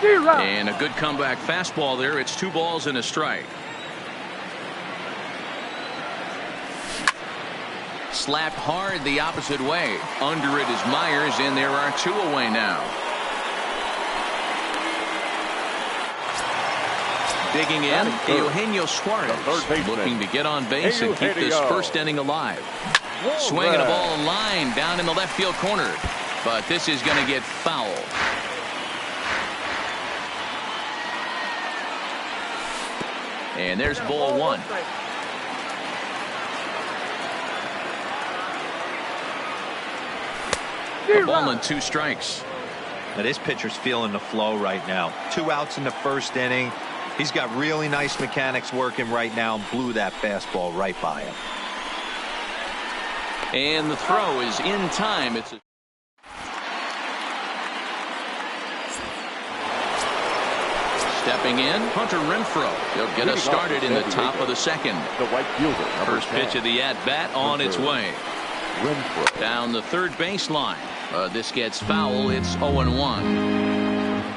And a good comeback fastball there. It's 2 balls and a strike. Slapped hard the opposite way. Under it is Myers, and there are 2 away now. Digging in, Eugenio Suarez, looking to get on base and keep this first inning alive. Swinging a ball in line down in the left field corner, but this is going to get foul. And there's ball 1. A ball and 2 strikes. Now this pitcher's feeling the flow right now. 2 outs in the first inning. He's got really nice mechanics working right now and blew that fastball right by him. And the throw is in time. It's a stepping in, Hunter Renfroe. He'll get us started in the top of the second. The right fielder. First pitch of the at-bat on its way. Down the third baseline. This gets foul. It's 0-1.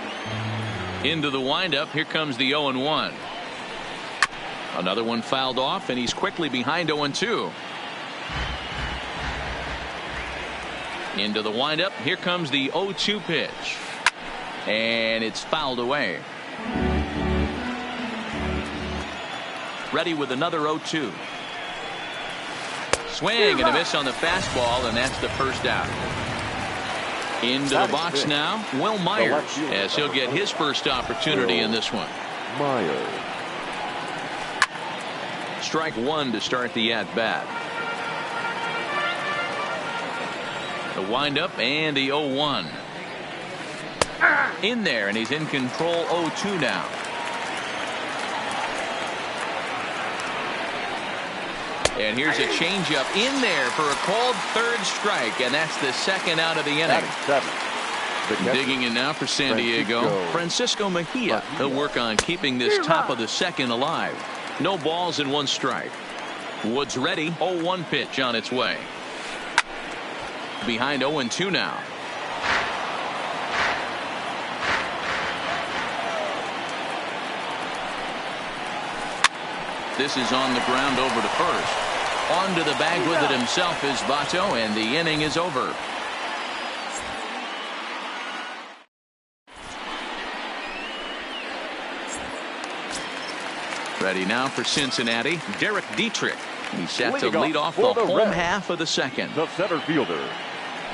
Into the windup. Here comes the 0-1. Another one fouled off, and he's quickly behind 0-2. Into the windup. Here comes the 0-2 pitch. And it's fouled away. Ready with another 0-2. Swing and a miss on the fastball, and that's the first out. Into the box now, Will Myers, as he'll get his first opportunity in this one. Myers. Strike 1 to start the at-bat. The windup and the 0-1. In there, and he's in control. 0-2 now. And here's a changeup in there for a called third strike, and that's the second out of the inning. Digging in now for San Diego, Francisco Mejia. He'll work on keeping this top of the second alive. No balls and 1 strike. Woods ready. 0-1 pitch on its way. Behind 0-2 now. This is on the ground over to first. Onto the bag with it himself is Votto, and the inning is over. Ready now for Cincinnati, Derek Dietrich. He's set to lead off the home half of the second. The center fielder,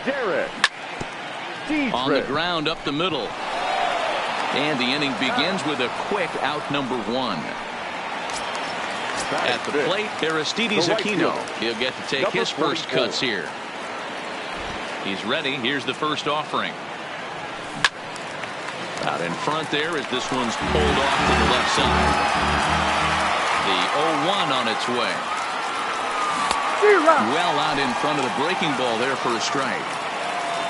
Derek Dietrich. On the ground up the middle. And the inning begins with a quick out number 1. At the plate, Aristides Aquino. He'll get to take his first cuts here. He's ready. Here's the first offering. Out in front there as this one's pulled off to the left side. The 0-1 on its way. Well out in front of the breaking ball there for a strike.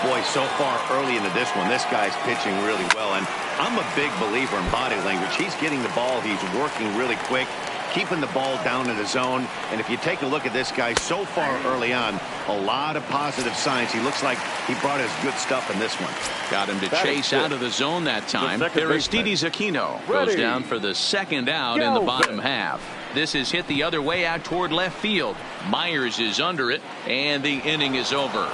Boy, so far early into this one, this guy's pitching really well. And I'm a big believer in body language. He's getting the ball. He's working really quick, keeping the ball down in the zone. And if you take a look at this guy so far early on, a lot of positive signs. He looks like he brought his good stuff in this one. Got him to chase out of the zone that time. Aristides Aquino goes down for the second out in the bottom half. This is hit the other way out toward left field. Myers is under it, and the inning is over.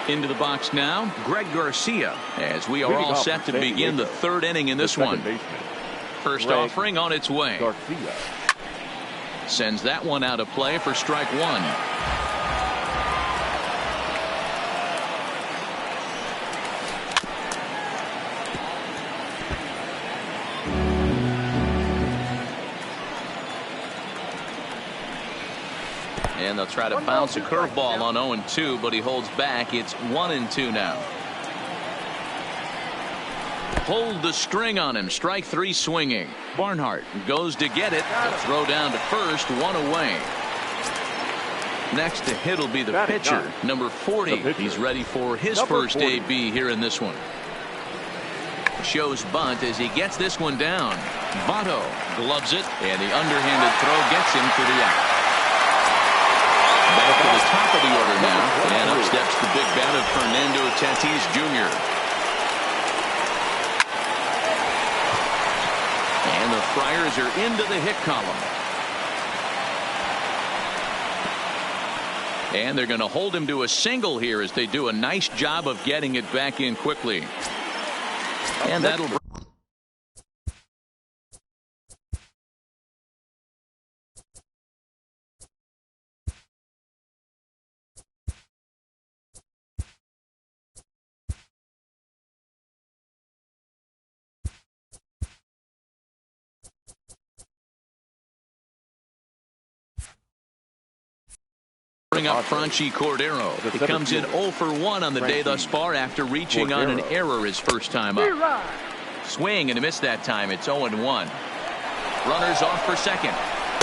Into the box now, Greg Garcia, as we are all set to begin the third inning in this one. First offering on its way. Sends that one out of play for strike 1. And they'll try to bounce a curveball on 0-2, but he holds back. It's 1-2 now. Pulled the string on him. Strike 3 swinging. Barnhart goes to get it. The throw down to first, 1 away. Next to hit will be the pitcher, number 40. He's ready for his first AB here in this one. Shows bunt as he gets this one down. Votto gloves it, and the underhanded throw gets him for the out. Back to the top of the order now. And up steps the big bat of Fernando Tatis Jr. And the Friars are into the hit column. And they're going to hold him to a single here as they do a nice job of getting it back in quickly. And that'll bring up Franchi Cordero. He comes in 0 for 1 on the day thus far after reaching on an error his first time up. Swing and a miss that time. It's 0-1. Runners off for second.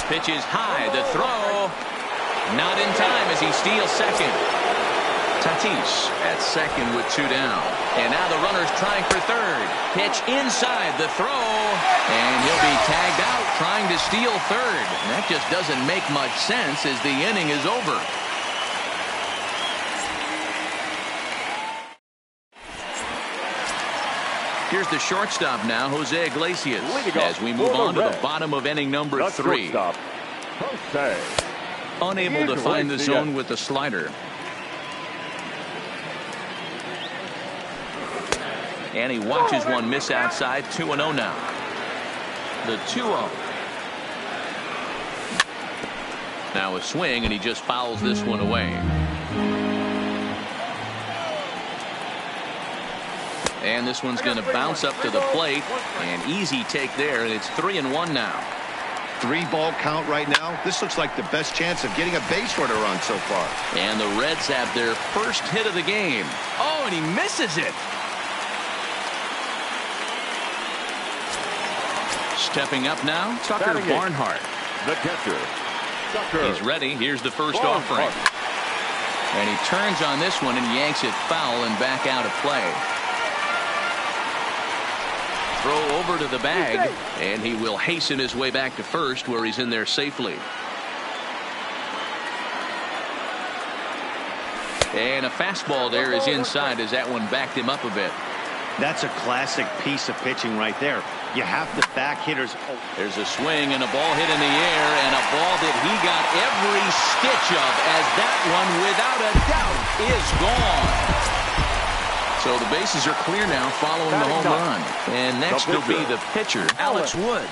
Pitch is high. The throw. Not in time as he steals second. Tatis at second with 2 down. And now the runner's trying for third. Pitch inside the throw. And he'll be tagged out trying to steal third. And that just doesn't make much sense as the inning is over. Here's the shortstop now, Jose Iglesias, as we move on to the bottom of inning number 3. Unable to find the zone with the slider. And he watches one miss outside. 2-0 now. The 2-0. Now a swing, and he just fouls this one away. And this one's going to bounce up to the plate. An easy take there, and it's 3-1 now. 3-ball count right now. This looks like the best chance of getting a base runner run so far. And the Reds have their first hit of the game. Oh, and he misses it. Stepping up now, Tucker Barnhart. The catcher, Tucker. He's ready. Here's the first offering. And he turns on this one and yanks it foul and back out of play. Throw over to the bag, and he will hasten his way back to first where he's in there safely. And a fastball there is inside as that one backed him up a bit. That's a classic piece of pitching right there. You have the back hitters. There's a swing and a ball hit in the air, and a ball that he got every stitch of as that one, without a doubt, is gone. So the bases are clear now following the home run. And next will be the pitcher, Alex Wood.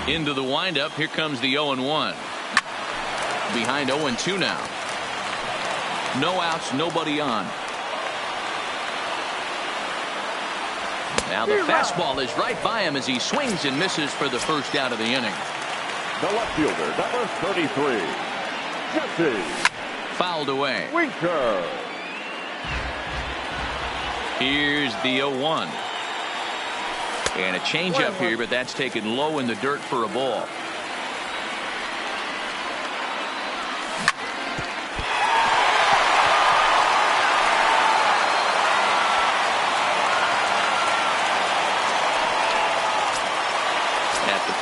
Into the windup. Here comes the 0-1. Behind 0-2 now. No outs, nobody on. Now the fastball is right by him as he swings and misses for the first out of the inning. The left fielder, number 33. Jesse. Fouled away. Winker. Here's the 0-1. And a changeup here, but that's taken low in the dirt for a ball.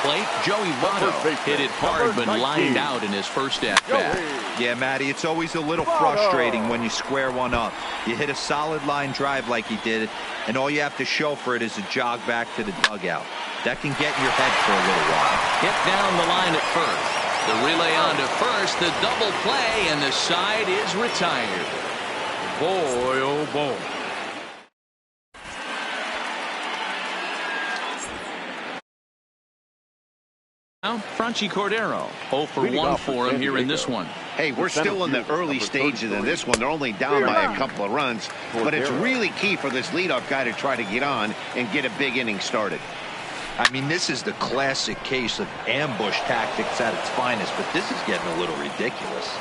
Plate, Joey Votto hit it hard but lined out in his first at-bat. Yeah, Matty, it's always a little frustrating when you square one up. You hit a solid line drive like he did, and all you have to show for it is a jog back to the dugout. That can get in your head for a little while. Hit down the line at first. The relay on to first, the double play, and the side is retired. Boy, oh boy. Now, Franchi Cordero, 0 for 1 for him here in this one. Hey, we're still in the early stages of this one. They're only down by a couple of runs, but it's really key for this leadoff guy to try to get on and get a big inning started. I mean, this is the classic case of ambush tactics at its finest, but this is getting a little ridiculous.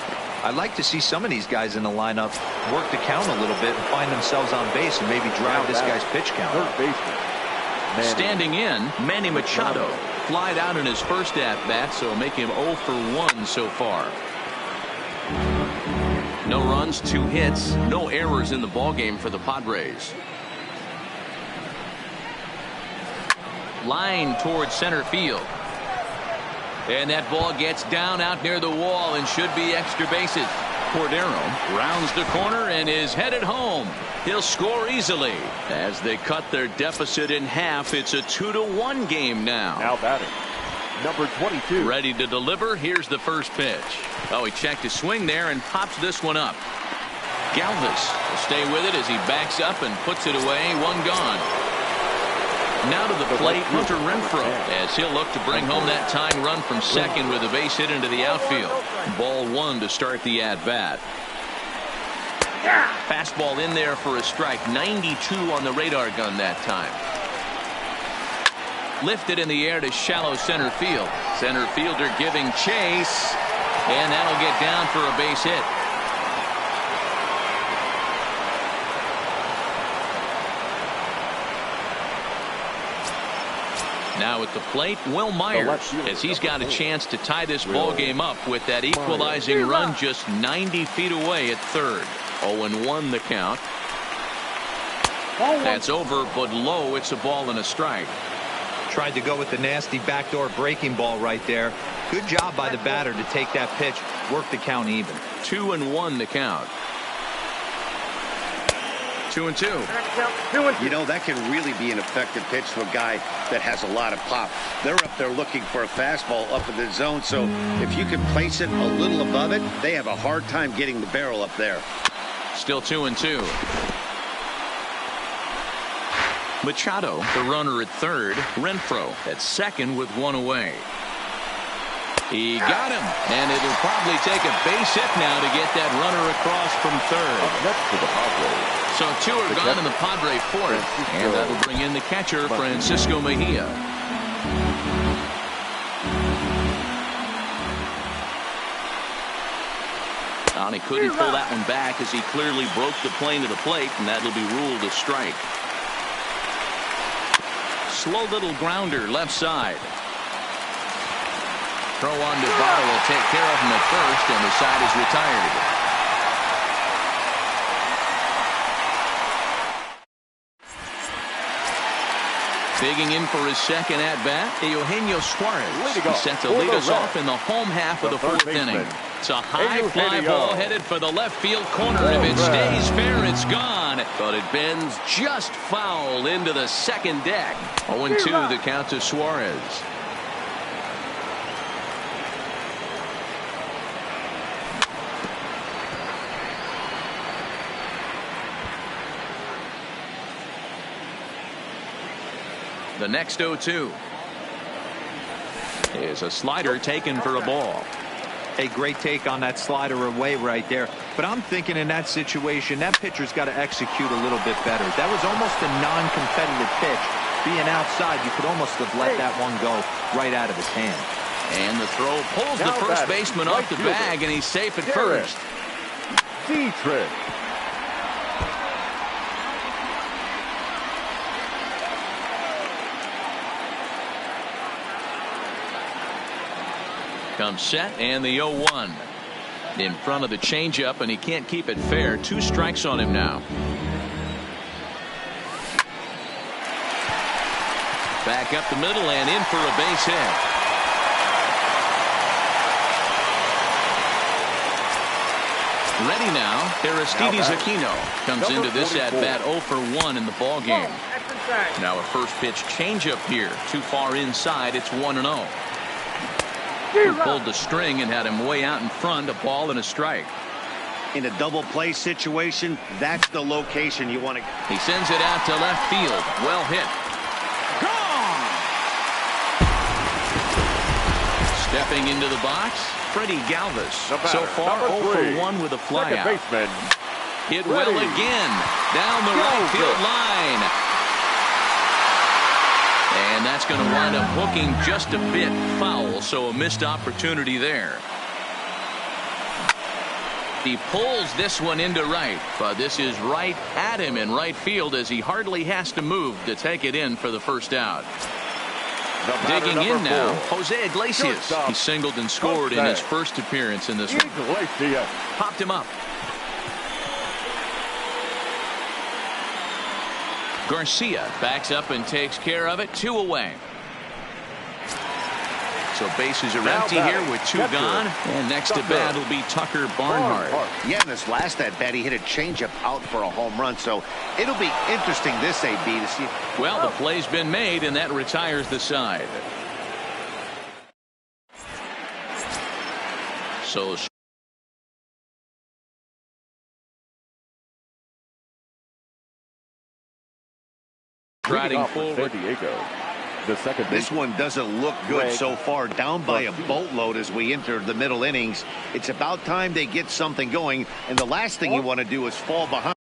I'd like to see some of these guys in the lineup work the count a little bit and find themselves on base and maybe drive this guy's pitch count up. Standing in, Manny Machado flied out in his first at-bat, so make him 0 for 1 so far. No runs, 2 hits, no errors in the ballgame for the Padres. Line towards center field. And that ball gets down out near the wall and should be extra bases. Cordero rounds the corner and is headed home. He'll score easily. As they cut their deficit in half, it's a 2-1 game now. Now batting, number 22. Ready to deliver. Here's the first pitch. Oh, he checked his swing there and pops this one up. Galvis will stay with it as he backs up and puts it away. One gone. Now to the plate, Hunter Renfroe, as he'll look to bring home that tying run from second with a base hit into the outfield. Ball one to start the at-bat. Fastball in there for a strike. 92 on the radar gun that time. Lifted in the air to shallow center field. Center fielder giving chase, and that'll get down for a base hit. Now at the plate, Will Myers, as he's got a chance to tie this ball game up with that equalizing run just 90 feet away at third. 0-1 the count. That's over, but low. It's a ball and a strike. Tried to go with the nasty backdoor breaking ball right there. Good job by the batter to take that pitch, work the count even. 2-1 the count. 2-2. You know, that can really be an effective pitch to a guy that has a lot of pop. They're up there looking for a fastball up in the zone, so if you can place it a little above it, they have a hard time getting the barrel up there. Still 2-2. Machado, the runner at third. Renfroe at second with one away. He got him, and it'll probably take a base hit now to get that runner across from third. Next to the Padres. So two are gone in the Padre fourth, and that'll bring in the catcher, Francisco Mejia. And he couldn't pull that one back as he clearly broke the plane to the plate, and that'll be ruled a strike. Slow little grounder left side. Throw on to Votto will take care of him at first, and the side is retired. Digging in for his second at-bat, Eugenio Suarez. He's set to lead us off in the home half of the fourth inning. It's a high fly ball headed for the left field corner. If it stays fair, it's gone. But it bends just foul into the second deck. 0-2 the count to Suarez. The next 0-2 is a slider taken for a ball. A great take on that slider away right there. But I'm thinking in that situation, that pitcher's got to execute a little bit better. That was almost a non-competitive pitch. Being outside, you could almost have let that one go right out of his hand. And the throw pulls the first baseman off the bag, and he's safe at first. D-Trick. Comes set, and the 0-1 in front of the changeup, and he can't keep it fair. 2 strikes on him now. Back up the middle and in for a base hit. Ready now, Aristides Aquino comes into this at-bat 0 for 1 in the ball game. Now a first pitch changeup here, too far inside. It's 1-0. He pulled the string and had him way out in front. A ball and a strike. In a double play situation, that's the location you want to. He sends it out to left field. Well hit. Gone! Stepping into the box, Freddie Galvis. So far 0 for 1 with a flyout. Hit well again. Down the right field line. And that's going to wind up hooking just a bit foul, so a missed opportunity there. He pulls this one into right, but this is right at him in right field as he hardly has to move to take it in for the first out. Digging in now, Jose Iglesias. He singled and scored in his first appearance in this one. Popped him up. Garcia backs up and takes care of it. 2 away. So bases are empty here with 2 gone. And next to bat will be Tucker Barnhart. Yeah, in this last at bat, he hit a changeup out for a home run. So it'll be interesting this AB to see. Well, the play's been made, and that retires the side. So striding forward. This one doesn't look good so far. Down by a boatload as we enter the middle innings. It's about time they get something going, and the last thing you want to do is fall behind.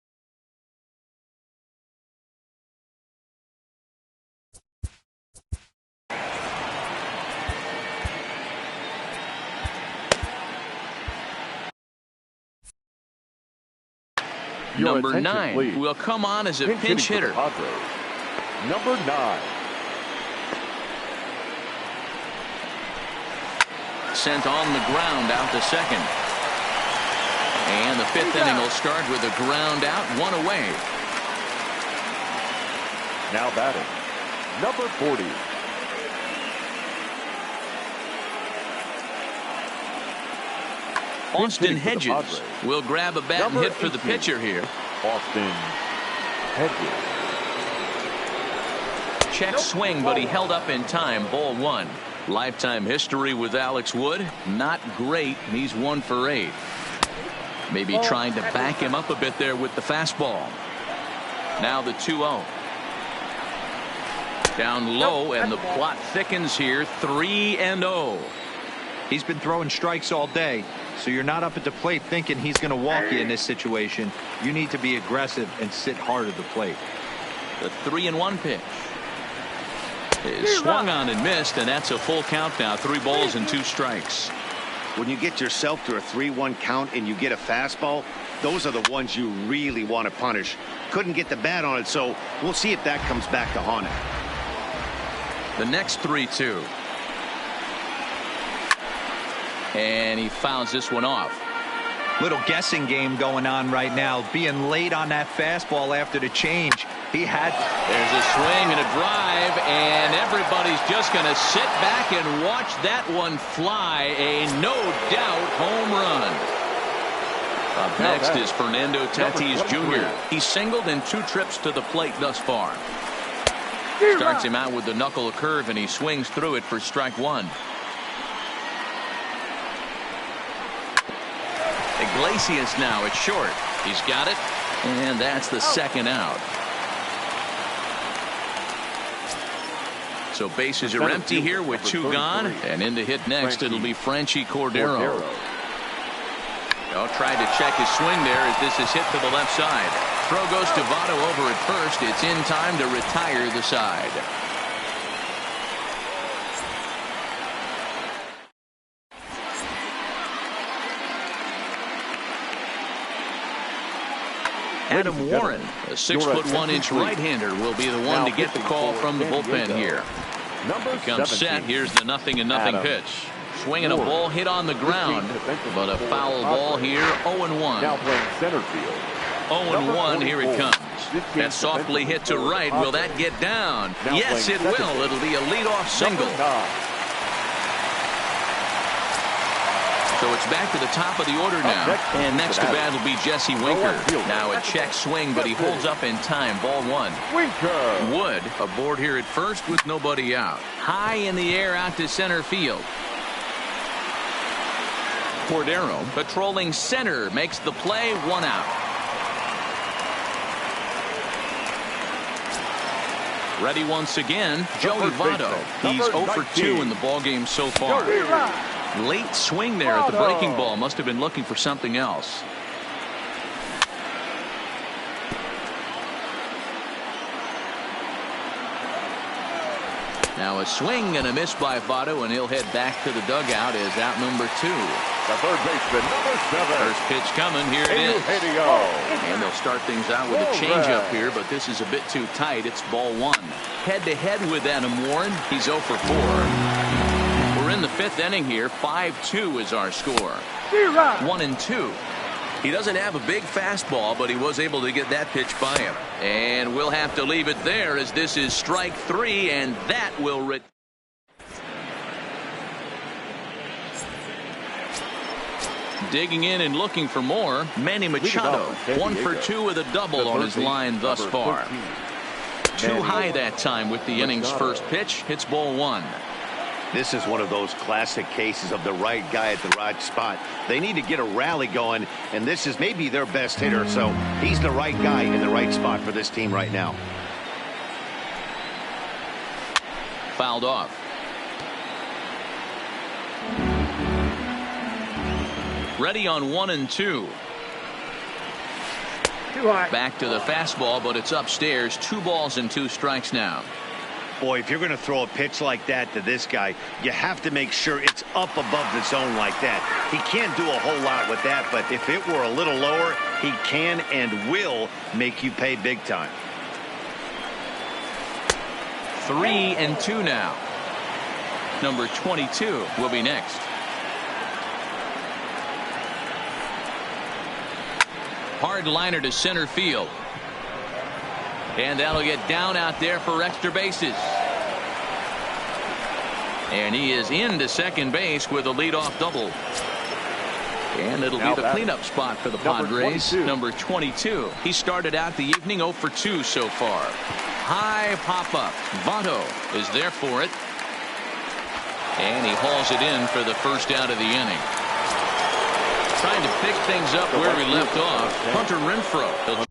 Number 9 will come on as a pinch hitter. Number 9. Sent on the ground out to second. And the 5th inning will start with a ground out, 1 away. Now batting, number 40. Austin Hedges will grab a bat and hit for the pitcher here. Austin Hedges. Check swing, but he held up in time. Ball 1. Lifetime history with Alex Wood, not great. He's 1 for 8. Maybe trying to back him up a bit there with the fastball. Now the 2-0. Down low, and the plot thickens here. 3-0. He's been throwing strikes all day, so you're not up at the plate thinking he's going to walk you in this situation. You need to be aggressive and sit hard at the plate. The 3-1 pitch is swung on and missed, and that's a full count now. 3 balls and 2 strikes. When you get yourself to a 3-1 count and you get a fastball, those are the ones you really want to punish. Couldn't get the bat on it, so we'll see if that comes back to haunt him. The next 3-2. And he fouls this one off. Little guessing game going on right now. Being late on that fastball after the change. He had. There's a swing and a drive, and everybody's just going to sit back and watch that one fly. A no-doubt home run. Up next is Fernando Tatis Jr. He singled in 2 trips to the plate thus far. Starts him out with the knuckle curve, and he swings through it for strike 1. Iglesias now at short. He's got it, and that's the 2nd out. So bases are empty here with 2 gone, and in to hit next it'll be Franchy Cordero. Tried to check his swing there as this is hit to the left side. Throw goes to Votto over at first. It's in time to retire the side. Adam Warren, a 6'1" right-hander, will be the one to get the call from the bullpen here. He comes set. Here's the 0-0 pitch. Swinging a ball hit on the ground, but a foul ball here. 0-1. Now playing center field. 0-1. Here it comes. That softly hit to right. Will that get down? Yes, it will. It'll be a leadoff single. So it's back to the top of the order now. And next to bat will be Jesse Winker. Now a check swing, but he holds up in time. Ball 1. Wood aboard here at first with nobody out. High in the air out to center field. Cordero patrolling center makes the play. 1 out. Ready once again, Joey Votto. He's 0 for 2 in the ballgame so far. Late swing there at the breaking ball. Must have been looking for something else. Now a swing and a miss by Votto, and he'll head back to the dugout as out number 2. The third baseman, number 7. First pitch coming. Here it is. And they'll start things out with a changeup here, but this is a bit too tight. It's ball 1. Head-to-head with Adam Warren. He's 0 for 4. We're in the 5th inning here. 5-2 is our score. 1-2. He doesn't have a big fastball, but he was able to get that pitch by him. And we'll have to leave it there as this is strike 3, and that will Digging in and looking for more, Manny Machado. 1 for 2 with a double on his line thus far. Too high that time with the inning's first pitch. Hits ball 1. This is one of those classic cases of the right guy at the right spot. They need to get a rally going, and this is maybe their best hitter, so he's the right guy in the right spot for this team right now. Fouled off. Ready on 1 and 2. Back to the fastball, but it's upstairs. 2 balls and 2 strikes now. Boy, if you're going to throw a pitch like that to this guy, you have to make sure it's up above the zone like that. He can't do a whole lot with that, but if it were a little lower, he can and will make you pay big time. 3 and 2 now. Number 22 will be next. Hard liner to center field. And that'll get down out there for extra bases. And he is into second base with a leadoff double. And it'll be the cleanup spot for the Padres. Number 22. He started out the evening 0 for 2 so far. High pop up. Votto is there for it. And he hauls it in for the first out of the inning. Trying to pick things up where we left off. Hunter Renfroe.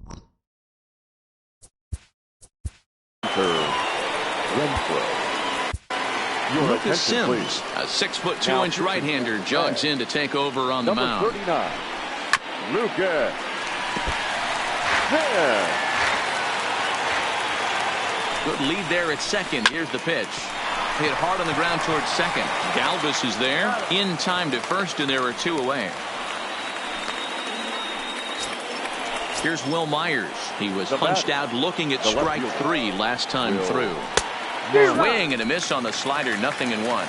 Lucas Sims, a 6'2" right-hander, jogs in to take over on the mound. 39. Lucas. Yeah. Good lead there at second. Here's the pitch. Hit hard on the ground towards second. Galvis is there. In time to first, and there are 2 away. Here's Will Myers. He was punched out looking at strike 3 last time through. Swing and a miss on the slider. 0-1.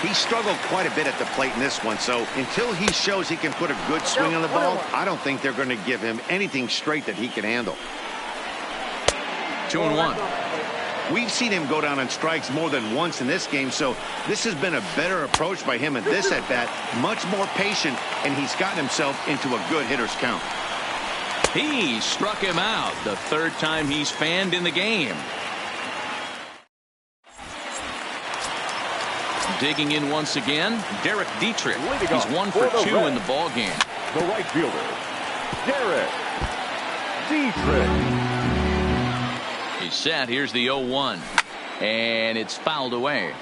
He struggled quite a bit at the plate in this one, so until he shows he can put a good swing on the ball, I don't think they're going to give him anything straight that he can handle. 2-1. We've seen him go down on strikes more than once in this game, so this has been a better approach by him at this at-bat. Much more patient, and he's gotten himself into a good hitter's count. He struck him out. The 3rd time he's fanned in the game. Digging in once again, Derek Dietrich. He's 1 for 2 in the ball game. The right fielder, Derek Dietrich. He's set. Here's the 0-1. And it's fouled away.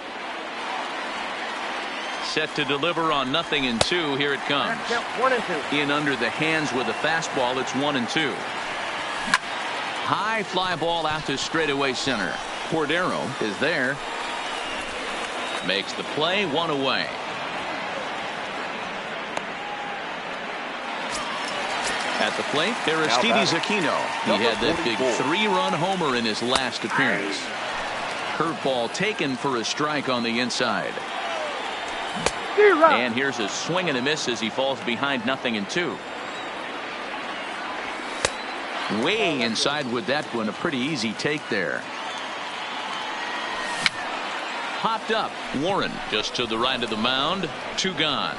Set to deliver on 0-2. Here it comes. 1 and 2. In under the hands with a fastball. It's 1 and 2. High fly ball out to straightaway center. Cordero is there. Makes the play. 1 away. At the plate, Aristides Aquino. He had that big 3-run homer in his last appearance. Curveball taken for a strike on the inside. And here's a swing and a miss as he falls behind 0-2. Way inside with that one. A pretty easy take there. Popped up. Warren just to the right of the mound. 2 gone.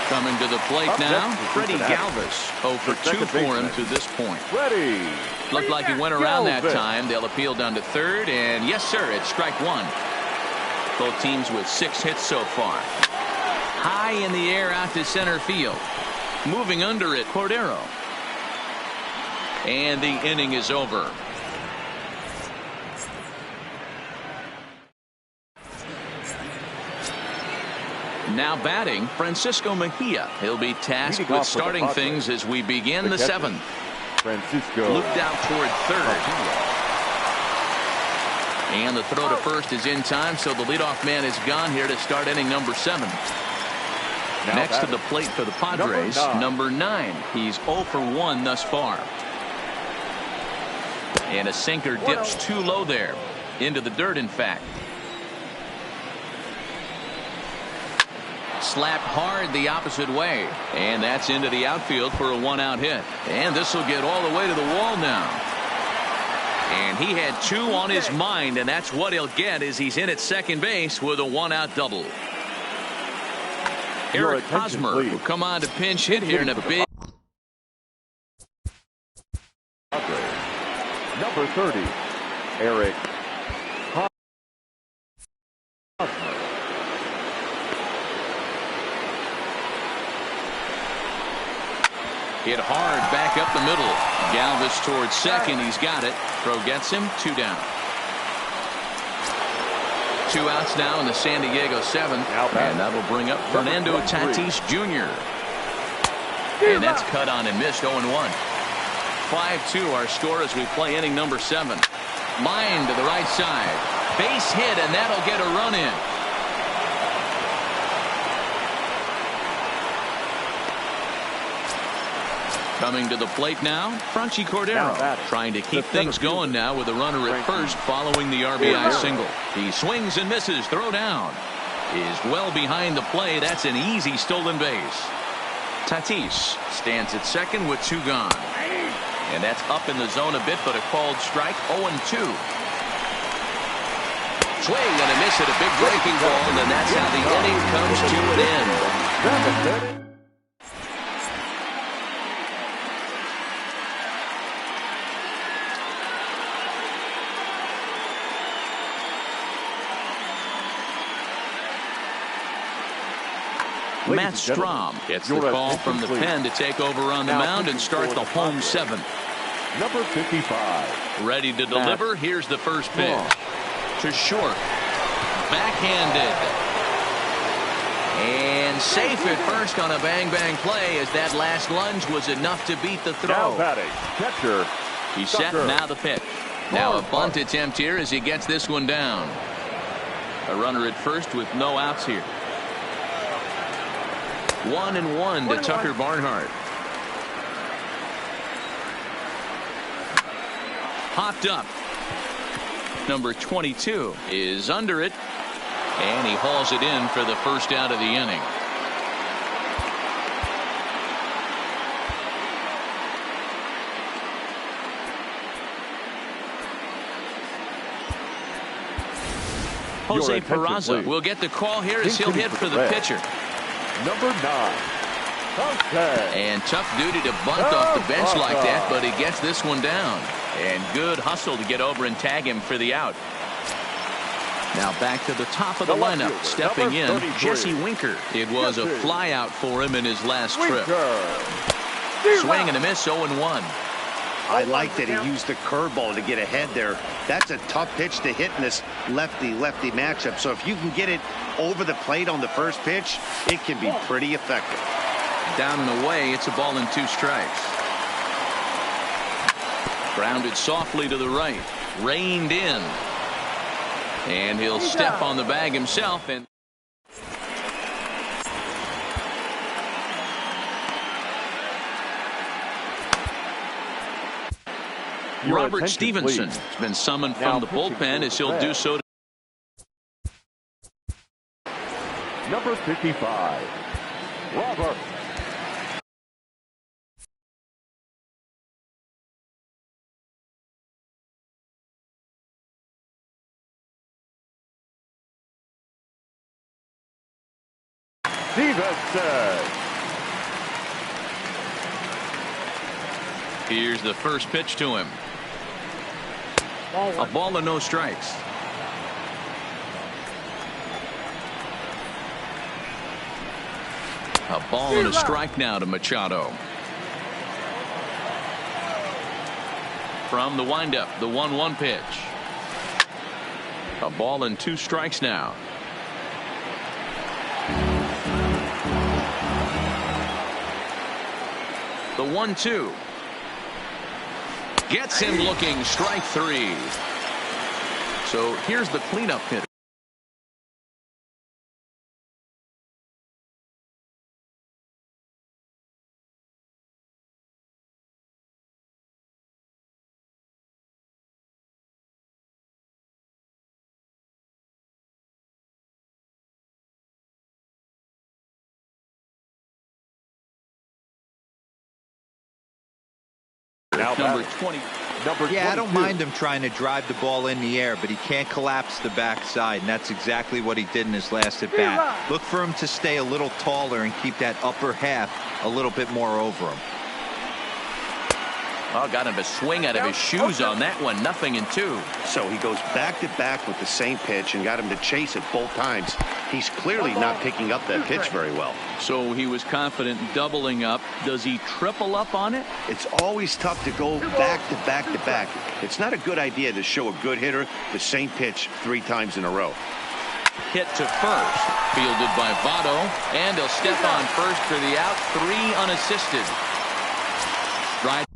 Coming to the plate now, Freddie Galvis. 0 for 2 for him to this point. Looked like he went around that time. They'll appeal down to 3rd, and yes, sir, it's strike 1. Both teams with 6 hits so far. High in the air out to center field. Moving under it, Cordero. And the inning is over. Now batting, Francisco Mejia. He'll be tasked with starting things as we begin the 7th. Francisco. Looped out toward 3rd. And the throw to first is in time, so the leadoff man is gone here to start inning number 7. Next to the plate for the Padres, number 9. He's 0 for 1 thus far. And a sinker dips too low there. Into the dirt, in fact. Slapped hard the opposite way. And that's into the outfield for a 1-out hit. And this will get all the way to the wall now. And he had 2 on his mind, and that's what he'll get as he's in at second base with a 1-out double. Your Eric attention, Hosmer please. will come on to pinch hit here in a big. Number 30, Eric Hosmer. Hit hard back up the middle. Galvis towards second. He's got it. Throw gets him. 2 down. 2 outs now in the San Diego 7th. And that'll bring up Fernando Tatis Jr. And that's cut on and missed. 0-1. 5-2 our score as we play inning number 7. Line to the right side. Base hit, and that'll get a run in. Coming to the plate now, Franchy Cordero, trying to keep things going now with a runner at first following the RBI single. He swings and misses. Throw down is well behind the play. That's an easy stolen base. Tatis stands at second with 2 gone. And that's up in the zone a bit, but a called strike. 0-2. Swing and a miss at a big breaking ball, and that's how the inning comes to an end. Matt Strom gets the call from the pen to take over on the mound and start the home 7th. Number 55. Ready to deliver. Here's the first pitch. To short. Backhanded. And safe at first on a bang-bang play as that last lunge was enough to beat the throw. Now batting, catcher. He's set. Now the pitch. Now a bunt attempt here as he gets this one down. A runner at first with no outs here. 1-1 to Tucker Barnhart. Hopped up. Number 22 is under it. And he hauls it in for the first out of the inning. Jose Peraza will get the call here as he'll hit for the pitcher. Number 9. Okay. And tough duty to bunt off the bench like that, but he gets this one down. And good hustle to get over and tag him for the out. Now back to the top of the lineup. Stepping in, Jesse Winker. It was a fly out for him in his last trip. Swing and a miss. 0-1. I like that he used the curveball to get ahead there. That's a tough pitch to hit in this lefty-lefty matchup. So if you can get it over the plate on the first pitch, it can be pretty effective. Down and away. It's a ball and 2 strikes. Grounded softly to the right. Reined in. And he'll step on the bag himself. And Robert Stevenson has been summoned from the bullpen as he'll do so. Number 55, Robert. Stevenson. Here's the first pitch to him. A ball and no strikes. A ball and a strike now to Machado. From the windup, the 1-1 pitch. A ball and 2 strikes now. The 1-2. Gets him looking. Strike 3. So here's the cleanup hit. Number 20. Yeah, I don't mind him trying to drive the ball in the air, but he can't collapse the backside, and that's exactly what he did in his last at bat. Look for him to stay a little taller and keep that upper half a little bit more over him. Oh, got him to swing out of his shoes on that one. 0-2. So he goes back to back with the same pitch and got him to chase it both times. He's clearly not picking up that pitch very well. So he was confident doubling up. Does he triple up on it? It's always tough to go back to back to back. It's not a good idea to show a good hitter the same pitch 3 times in a row. Hit to first. Fielded by Votto. And he'll step on first for the out. 3 unassisted. Stride.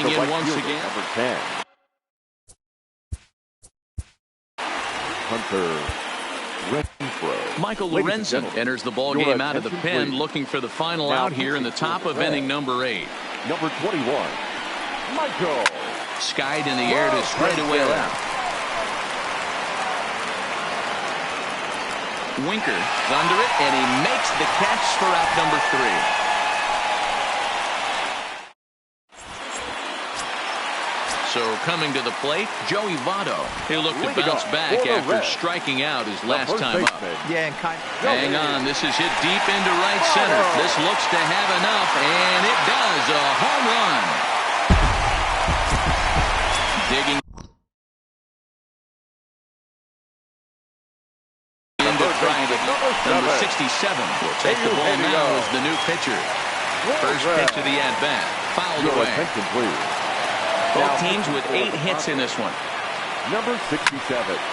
In once again. Number 10. Hunter Renfroe. Michael Lorenzen enters the ball game out of the pen, looking for the final out here in the top of inning number 8. Number 21, Michael. Skied in the air to straightaway left. Winker under it, and he makes the catch for out number 3. So coming to the plate, Joey Votto. He'll look to bounce back after striking out his last time up. Yeah, and hang on, this is hit deep into right center. This looks to have enough, and it does. A home run. Digging into triangle. Number 67 will take the ball now as the new pitcher. First pitch of the at-bat. Fouled away. Both teams with 8 hits in this one. Number 67.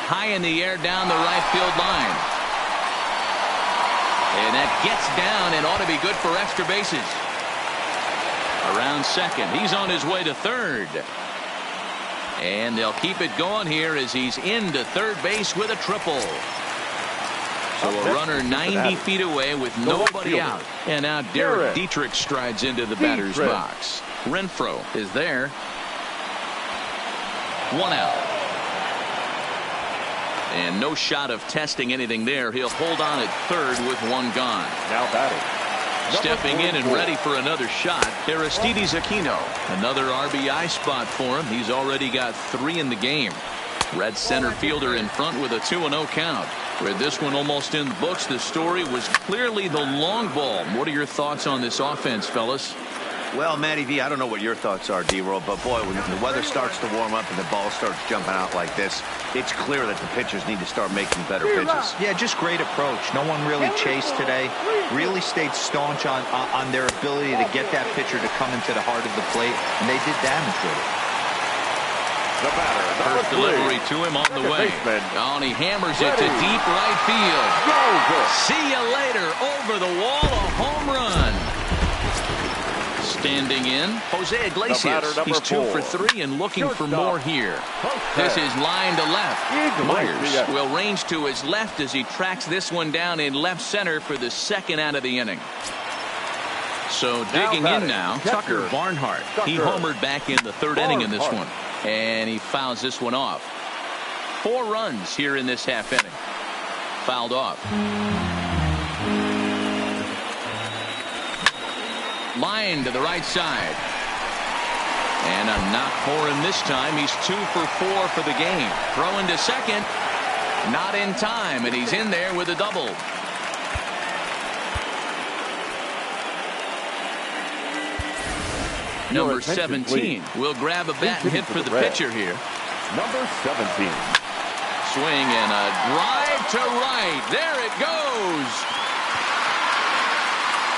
High in the air down the right field line. And that gets down and ought to be good for extra bases. Around second. He's on his way to third. And they'll keep it going here as he's into third base with a triple. So a runner 90 feet away with nobody out. And now Derek Dietrich strides into the batter's box. Renfroe is there. 1 out. And no shot of testing anything there. He'll hold on at third with 1 gone. Now batting. Stepping in and ready for another shot, Aristides Aquino. Another RBI spot for him. He's already got 3 in the game. Red center fielder in front with a 2-0 count. With this one almost in the books, the story was clearly the long ball. What are your thoughts on this offense, fellas? Well, Matty V, I don't know what your thoughts are, D-Roll, but boy, when the weather starts to warm up and the ball starts jumping out like this, it's clear that the pitchers need to start making better pitches. Yeah, just great approach. No one really chased today. Really stayed staunch on their ability to get that pitcher to come into the heart of the plate, and they did damage with it. The batter, first delivery to him on the way. Oh, and he hammers it to deep right field. See you later. Over the wall, a home run. Standing in, Jose Iglesias. He's 2 for 3 and looking for more here. This is line to left. Myers will range to his left as he tracks this one down in left center for the 2nd out of the inning. So digging in now, Tucker Barnhart. He homered back in the 3rd inning in this one. And he fouls this one off. 4 runs here in this half inning. Fouled off. Line to the right side. And a knock for him this time. He's 2 for 4 for the game. Throw into second. Not in time, and he's in there with a double. Number 17 will grab a bat and hit for the pitcher here. Number 17. Swing and a drive to right. There it goes.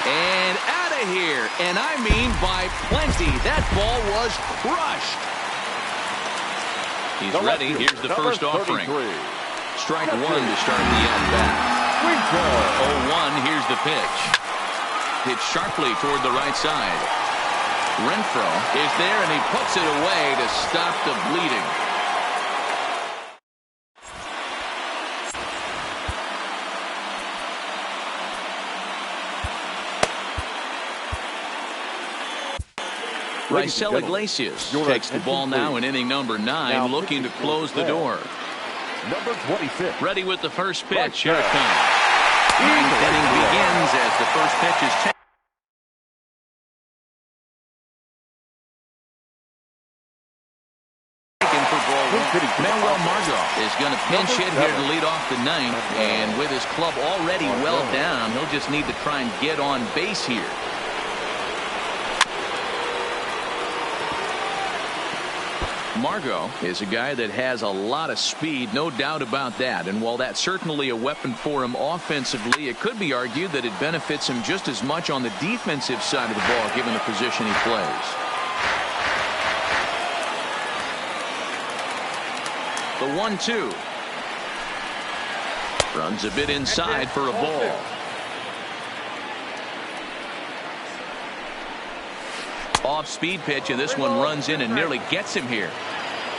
And out of here. And I mean by plenty. That ball was crushed. He's ready. Here's the first offering. Strike 1 to start the at-bat. 0-1. Here's the pitch. Hit sharply toward the right side. Renfro is there, and he puts it away to stop the bleeding. Raisel Iglesias takes the ball now in inning number 9, looking to close the door. Number 26. Ready with the first pitch. Here it comes. Ninth inning begins as the first pitch is taken. Manuel Margot is going to pinch hit here to lead off the ninth, and with his club already well down, he'll just need to try and get on base here. Margot is a guy that has a lot of speed, no doubt about that. And while that's certainly a weapon for him offensively, it could be argued that it benefits him just as much on the defensive side of the ball, given the position he plays. The 1-2. Runs a bit inside for a ball. Off-speed pitch, and this one runs in and nearly gets him here.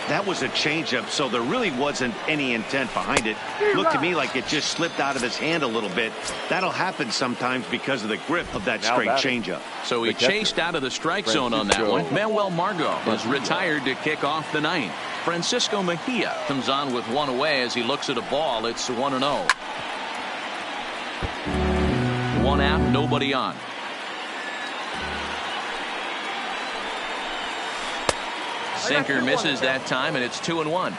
That was a changeup, so there really wasn't any intent behind it. Looked to me like it just slipped out of his hand a little bit. That'll happen sometimes because of the grip of that straight changeup. So he chased out of the strike zone on that one. Manuel Margot is retired to kick off the ninth. Francisco Mejia comes on with one away as he looks at a ball. It's 1-0. One out, nobody on. Sinker misses that time, and it's 2-1.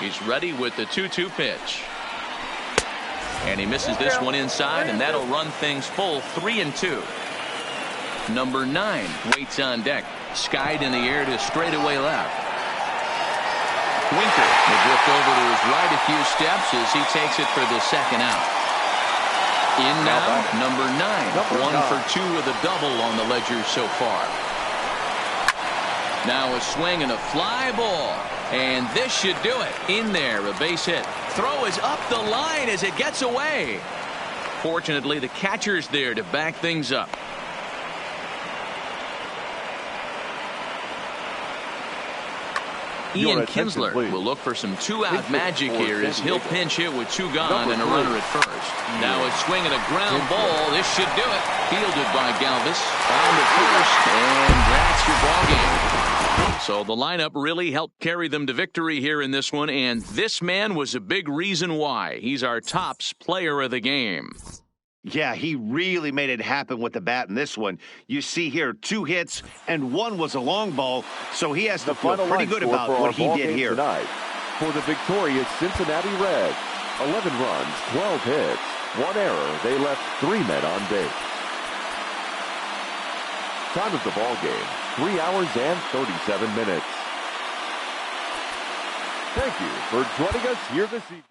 He's ready with the 2-2 pitch. And he misses this one inside, and that'll run things full 3-2. Number 9 waits on deck. Skied in the air to straightaway left. Winker will drift over to his right a few steps as he takes it for the second out. In now, number 9. 1 for 2 with a double on the ledger so far. Now a swing and a fly ball. And this should do it. In there, a base hit. Throw is up the line as it gets away. Fortunately, the catcher's there to back things up. Ian Kinsler will look for some two-out magic here as he'll pinch hit with 2 gone and a runner at first. Now a swing and a ground ball. This should do it. Fielded by Galvis. Found at first, and that's your ball game. So the lineup really helped carry them to victory here in this one, and this man was a big reason why. He's our tops player of the game. Yeah, he really made it happen with the bat in this one. You see here 2 hits, and 1 was a long ball, so he has to feel pretty good about what he did here. Tonight, for the victorious Cincinnati Reds, 11 runs, 12 hits, 1 error. They left 3 men on base. Time of the ball game, 3 hours and 37 minutes. Thank you for joining us here this evening.